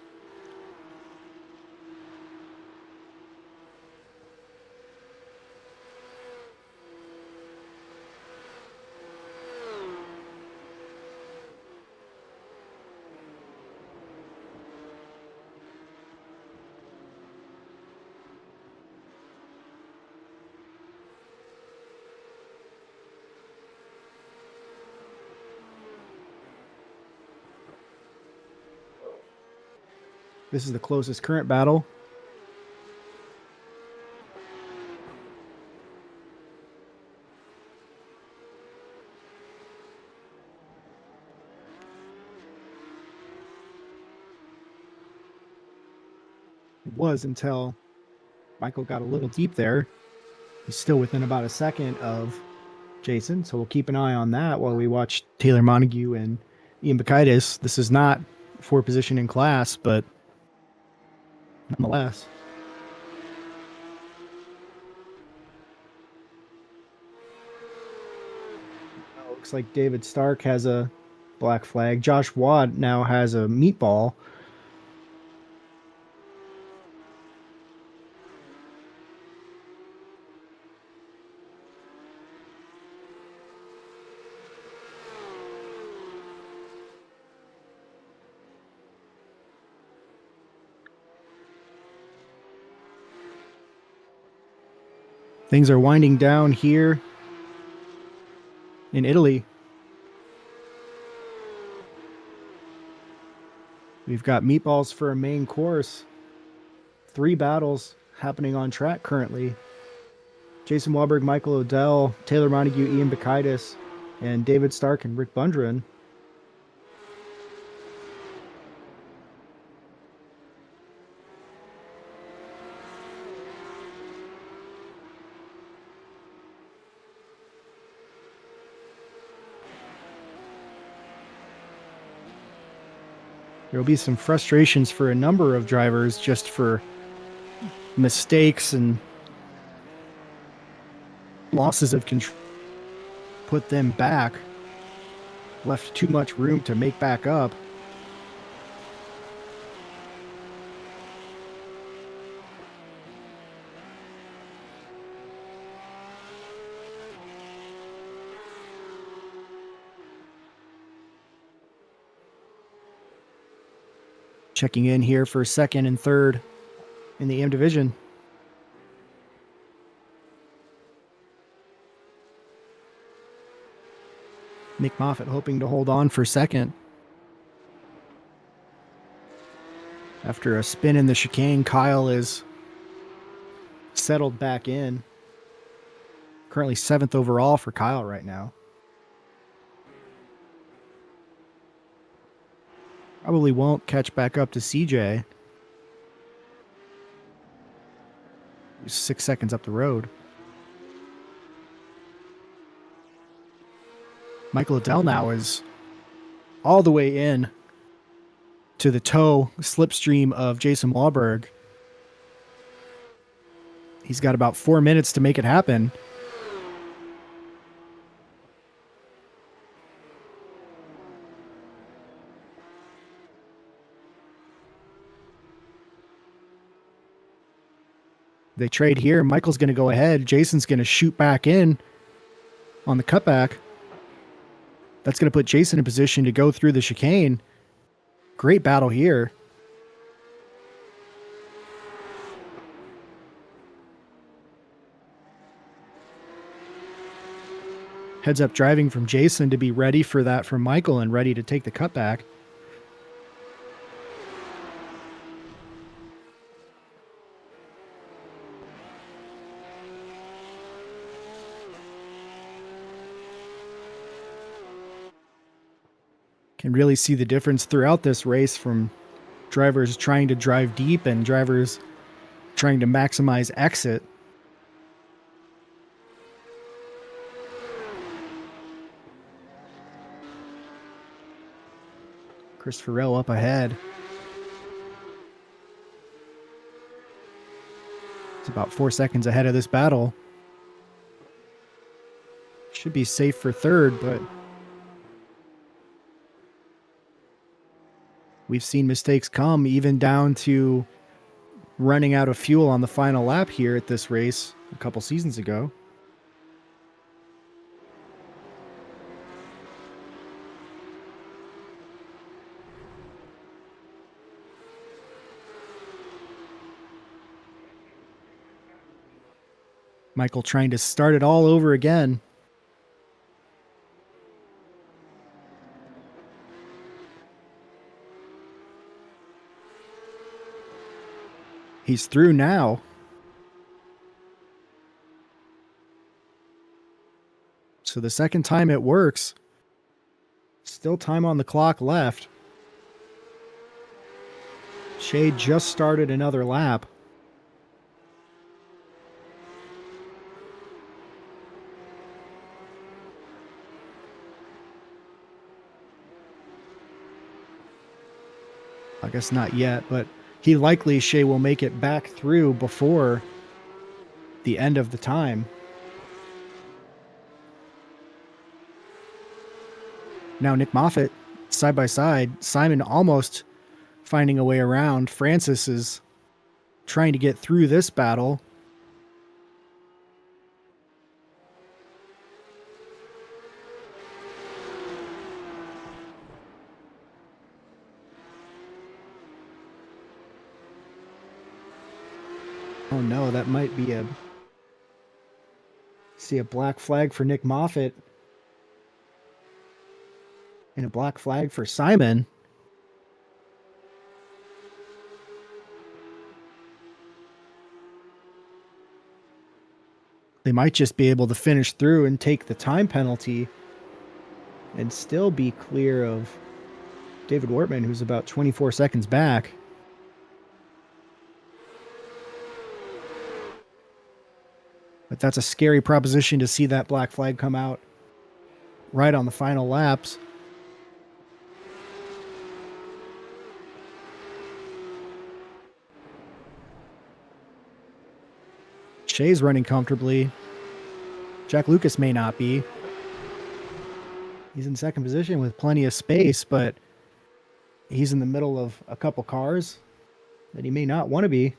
This is the closest current battle. It was until Michael got a little deep there. He's still within about a second of Jason, so we'll keep an eye on that while we watch Taylor Montague and Ian Bakaitis. This is not for position in class, but nonetheless. Looks like David Stark has a black flag. Josh Watt now has a meatball. Things are winding down here in Italy. We've got meatballs for a main course. 3 battles happening on track currently. Jason Wahlberg, Michael Odell, Taylor Montague, Ian Bakaitis, and David Stark and Rick Bundren. There will be some frustrations for a number of drivers just for mistakes and losses of control. Put them back. Left too much room to make back up. Checking in here for second and third in the AM division. Nick Moffitt hoping to hold on for second. After a spin in the chicane, Kyle is settled back in. Currently 7th overall for Kyle right now. Probably won't catch back up to CJ. He's 6 seconds up the road. Michael Adell now is all the way in to the toe slipstream of Jason Wahlberg. He's got about 4 minutes to make it happen. They trade here. Michael's going to go ahead. Jason's going to shoot back in on the cutback. That's going to put Jason in position to go through the chicane. Great battle here. Heads up driving from Jason to be ready for that from Michael and ready to take the cutback. Can really see the difference throughout this race from drivers trying to drive deep and drivers trying to maximize exit. Christopher Rowe up ahead. It's about 4 seconds ahead of this battle. Should be safe for third, but we've seen mistakes come even down to running out of fuel on the final lap here at this race a couple seasons ago. Michael trying to start it all over again. He's through now. So the second time it works. Still time on the clock left. Shea just started another lap. I guess not yet, but Shea will make it back through before the end of the time. Now Nick Moffitt, side by side. Simon almost finding a way around. Francis is trying to get through this battle. Oh no, that might be a... See a black flag for Nick Moffitt. And a black flag for Simon. They might just be able to finish through and take the time penalty and still be clear of David Wortman, who's about 24 seconds back. But that's a scary proposition to see that black flag come out right on the final laps. Shea's running comfortably. Jack Lucas may not be. He's in second position with plenty of space, but he's in the middle of a couple cars that he may not want to be.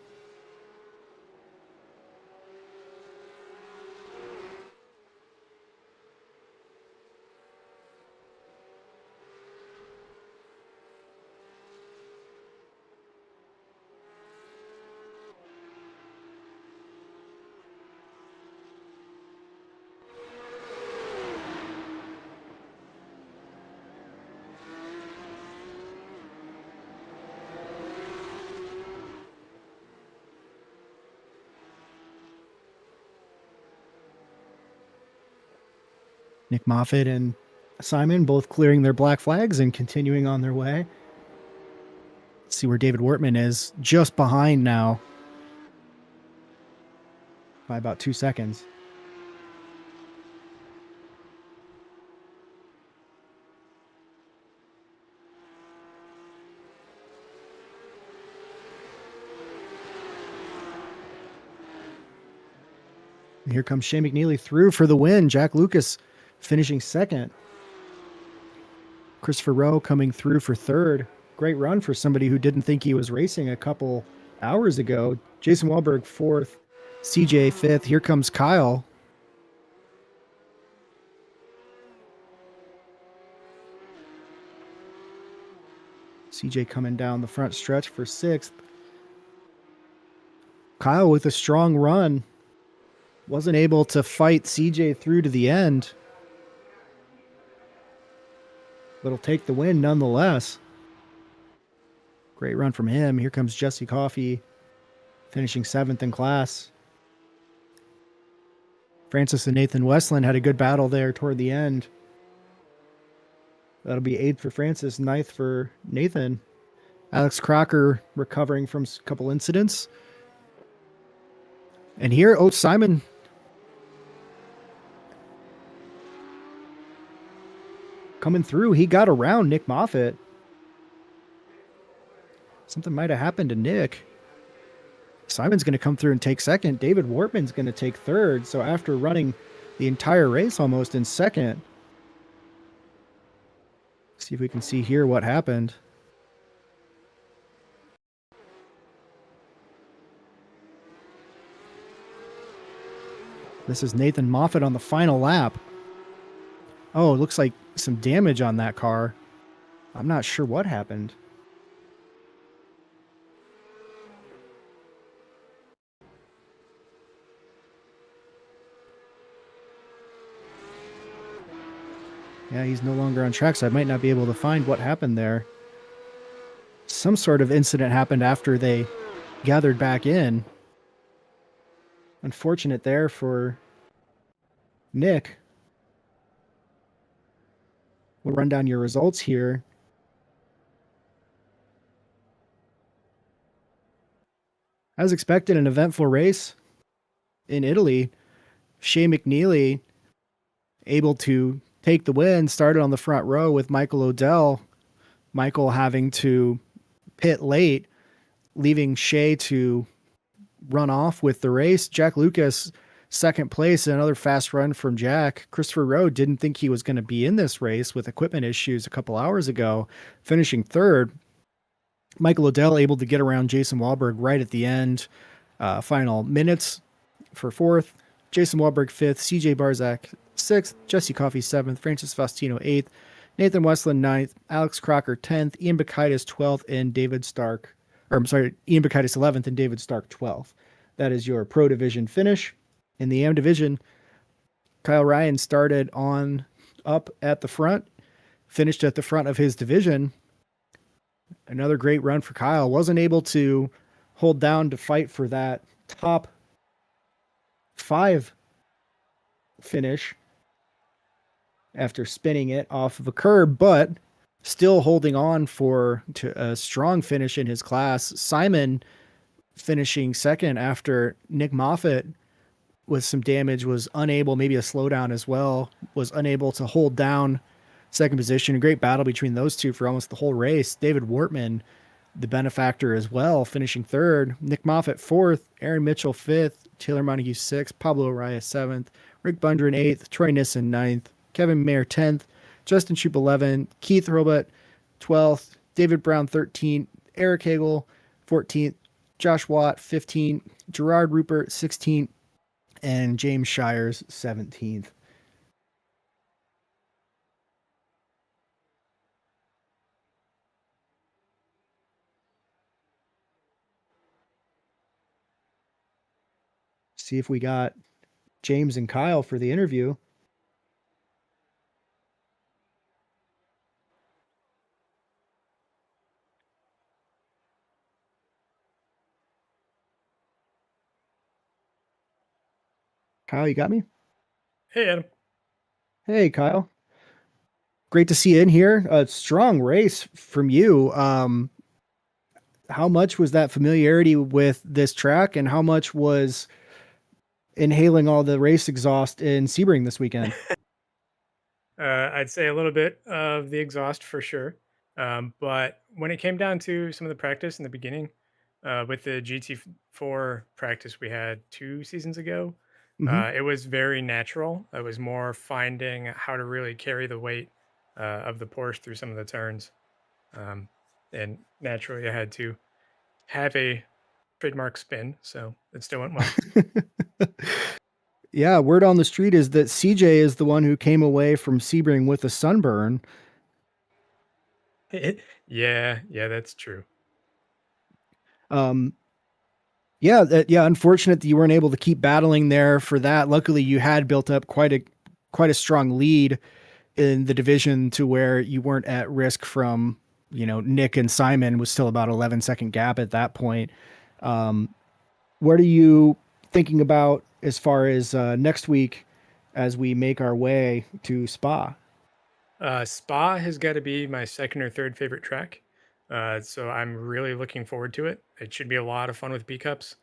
Nick Moffitt and Simon both clearing their black flags and continuing on their way. Let's see where David Wortman is. Just behind now by about 2 seconds. And here comes Shea McNeely through for the win. Jack Lucas finishing second. Christopher Rowe coming through for third. Great run for somebody who didn't think he was racing a couple hours ago. Jason Wahlberg fourth. CJ fifth. Here comes Kyle. CJ coming down the front stretch for sixth. Kyle with a strong run. Wasn't able to fight CJ through to the end. But he'll take the win nonetheless. Great run from him. Here comes Jesse Coffey finishing seventh in class. Francis and Nathan Westland had a good battle there toward the end. That'll be eighth for Francis, ninth for Nathan. Alex Crocker recovering from a couple incidents. And here, Simon coming through. He got around Nick Moffitt. Something might have happened to Nick. Simon's going to come through and take second. David Wortman's going to take third. So after running the entire race almost in second, see if we can see here what happened. This is Nathan Moffitt on the final lap. Oh, it looks like some damage on that car. I'm not sure what happened. Yeah, he's no longer on track, so I might not be able to find what happened there. Some sort of incident happened after they gathered back in. Unfortunate there for Nick. We'll run down your results here. As expected, an eventful race in Italy. Shea McNeely able to take the win, started on the front row with Michael Odell. Michael having to pit late, leaving Shea to run off with the race. Jack Lucas second place. Another fast run from Jack. Christopher Rowe didn't think he was going to be in this race with equipment issues a couple hours ago, finishing third. Michael Liddell able to get around Jason Wahlberg right at the end. Final minutes for fourth. Jason Wahlberg fifth. CJ Barzak sixth. Jesse Coffey seventh. Francis Faustino eighth. Nathan Westland ninth. Alex Crocker 10th. Ian Bacchitis 12th. And David Stark, Ian Bacchitis 11th and David Stark 12th. That is your Pro Division finish. In the AM Division, Kyle Ryan started on up at the front, finished at the front of his division. Another great run for Kyle. Wasn't able to hold down to fight for that top 5 finish after spinning it off of a curb, but still holding on to a strong finish in his class. Simon finishing second after Nick Moffitt with some damage was unable, maybe a slowdown as well, was unable to hold down second position. A great battle between those two for almost the whole race. David Wortman, the benefactor as well, finishing third. Nick Moffitt fourth. Aaron Mitchell fifth. Taylor Montague sixth. Pablo Araya seventh. Rick Bundren eighth. Troy Nissen ninth. Kevin Mayer 10th. Justin Shoup 11th. Keith Robert 12th. David Brown 13th. Eric Hagel 14th. Josh Watt 15th. Gerard Rupert 16th. And James Shires 17th. See if we got James and Kyle for the interview. Kyle, you got me? Hey, Adam. Hey, Kyle. Great to see you in here. A strong race from you. How much was that familiarity with this track, and how much was inhaling all the race exhaust in Sebring this weekend? I'd say a little bit of the exhaust for sure. But when it came down to some of the practice in the beginning, with the GT4 practice we had 2 seasons ago, it was very natural. It was more finding how to really carry the weight of the Porsche through some of the turns. And naturally, I had to have a trademark spin, so it still went well. Yeah, word on the street is that CJ is the one who came away from Sebring with a sunburn. Yeah, that's true. Unfortunate that you weren't able to keep battling there for that. Luckily, you had built up quite a strong lead in the division to where you weren't at risk from, Nick and Simon. Was still about 11-second gap at that point. What are you thinking about as far as next week as we make our way to Spa? Spa has got to be my second or third favorite track. So I'm really looking forward to it. It should be a lot of fun with B Cups,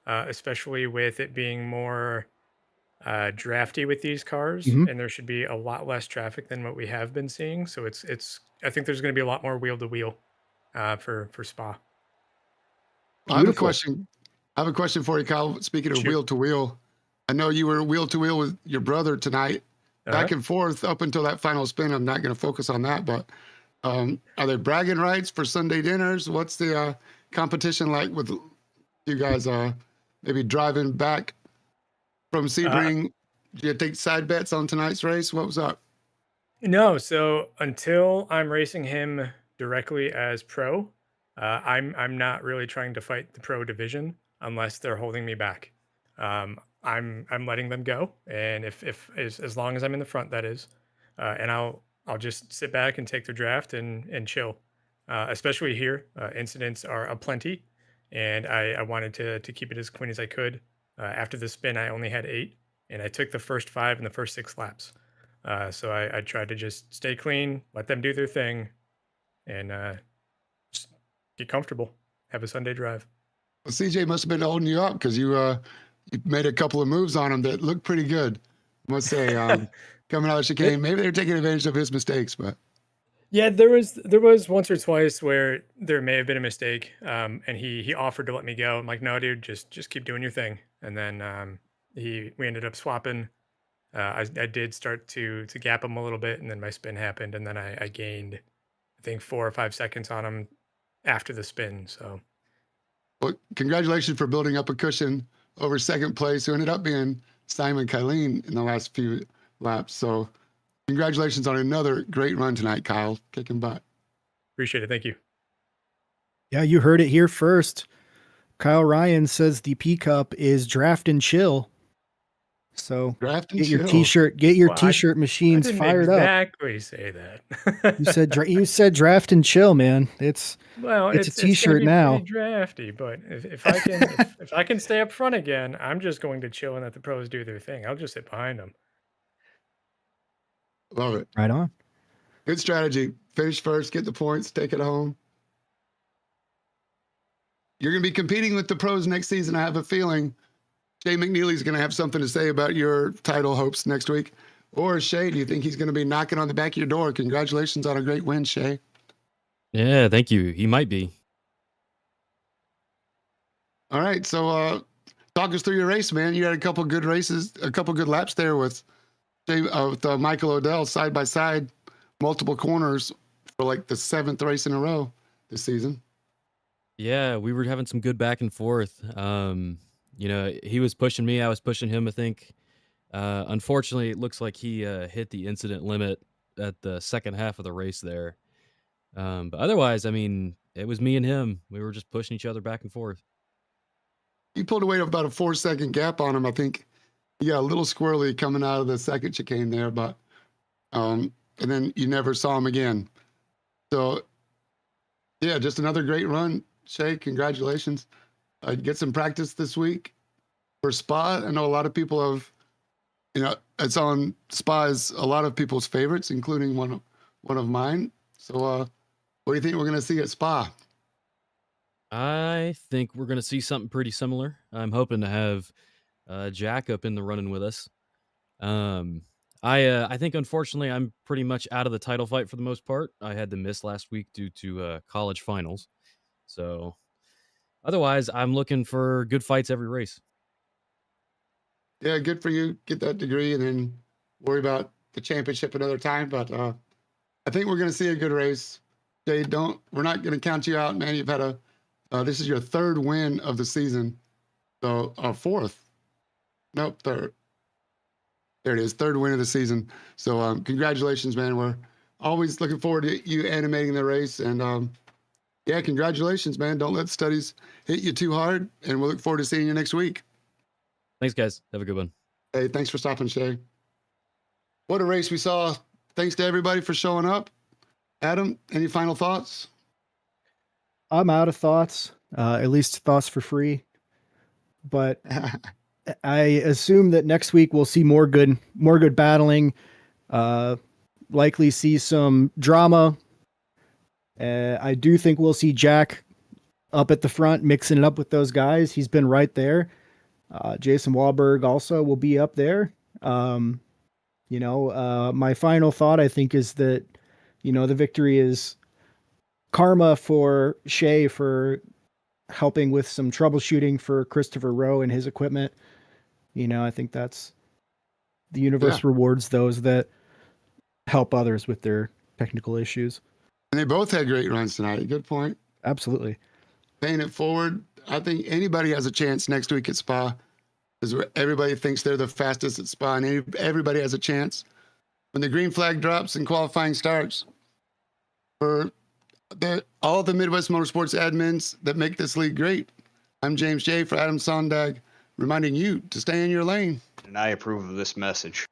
especially with it being more drafty with these cars, and there should be a lot less traffic than what we have been seeing. So it's I think there's going to be a lot more wheel to wheel for Spa. I have a question. I have a question for you, Kyle. Speaking of wheel to wheel, I know you were wheel to wheel with your brother tonight, back and forth up until that final spin. I'm not going to focus on that, but are there bragging rights for Sunday dinners? What's the competition like with you guys? Maybe driving back from Sebring? Did you take side bets on tonight's race? What was up? No, so until I'm racing him directly as pro, I'm not really trying to fight the pro division unless they're holding me back. I'm letting them go, and if as long as I'm in the front, that is, and I'll just sit back and take the draft and chill. Especially here, incidents are aplenty, and I wanted to keep it as clean as I could. After the spin, I only had 8, and I took the first 5 in the first 6 laps. So I tried to just stay clean, let them do their thing, and just get comfortable. Have a Sunday drive. Well, CJ must have been holding you up because you made a couple of moves on him that looked pretty good. I must say, coming out of chicane, maybe they're taking advantage of his mistakes, but yeah, there was once or twice where there may have been a mistake, and he offered to let me go. I'm like, no, dude, just keep doing your thing. And then we ended up swapping. I did start to gap him a little bit, and then my spin happened, and then I gained, I think, 4 or 5 seconds on him after the spin. So, well, congratulations for building up a cushion over second place, who ended up being Simon Kylene in the last few laps. So, congratulations on another great run tonight, Kyle. Kicking butt. appreciate it. Thank you. Yeah, you heard it here first. Kyle Ryan says the P Cup is draft and chill. So Draft and get your chill. t-shirt, get your Well, I t-shirt machines didn't fired up. exactly say that. You said draft and chill, man. It's Well, a it's gonna t-shirt be now. pretty drafty, but if I can if I can stay up front again, I'm just going to chill and let the pros do their thing. I'll just sit behind them. Love it. Right on. Good strategy. Finish first, get the points, take it home. You're going to be competing with the pros next season. I have a feeling Shay McNeely's going to have something to say about your title hopes next week. Or Shay, do you think he's going to be knocking on the back of your door? Congratulations on a great win, Shay. Yeah, thank you. He might be. All right, so talk us through your race, man. You had a couple good races, a couple good laps there with Michael Odell side by side, multiple corners for like the 7th race in a row this season. Yeah, we were having some good back and forth. He was pushing me, I was pushing him, I think. Unfortunately, it looks like he hit the incident limit at the second half of the race there. But otherwise, I mean, it was me and him. We were just pushing each other back and forth. You pulled away about a 4-second gap on him. I think he got a little squirrely coming out of the second chicane there, but and then you never saw him again. So yeah, just another great run, Shay. Congratulations. Get some practice this week for Spa. I know a lot of people have, it's on Spa is a lot of people's favorites, including one of mine. So what do you think we're going to see at Spa? I think we're going to see something pretty similar. I'm hoping to have Jack up in the running with us. I think, unfortunately, I'm pretty much out of the title fight for the most part. I had to miss last week due to college finals. So otherwise, I'm looking for good fights every race. Yeah, good for you. Get that degree and then worry about the championship another time. But I think we're going to see a good race. Jay, we're not going to count you out, man. You've had this is your 3rd win of the season. So 4th. Nope, 3rd. There it is, 3rd win of the season. So congratulations, man. We're always looking forward to you animating the race. And yeah, congratulations, man. Don't let studies hit you too hard. And we'll look forward to seeing you next week. Thanks, guys. Have a good one. Hey, thanks for stopping, Shay. What a race we saw. Thanks to everybody for showing up. Adam, any final thoughts? I'm out of thoughts, at least thoughts for free. But I assume that next week we'll see more good battling, likely see some drama. I do think we'll see Jack up at the front, mixing it up with those guys. He's been right there. Jason Wahlberg also will be up there. My final thought, I think, is that, the victory is karma for Shay for helping with some troubleshooting for Christopher Rowe and his equipment. I think that's the universe rewards those that help others with their technical issues. And they both had great runs tonight. Good point. Absolutely. Paying it forward. I think anybody has a chance next week at Spa, because everybody thinks they're the fastest at Spa, and everybody has a chance. When the green flag drops and qualifying starts, for all the Midwest Motorsports admins that make this league great, I'm James J. for Adam Sondag, reminding you to stay in your lane. And I approve of this message.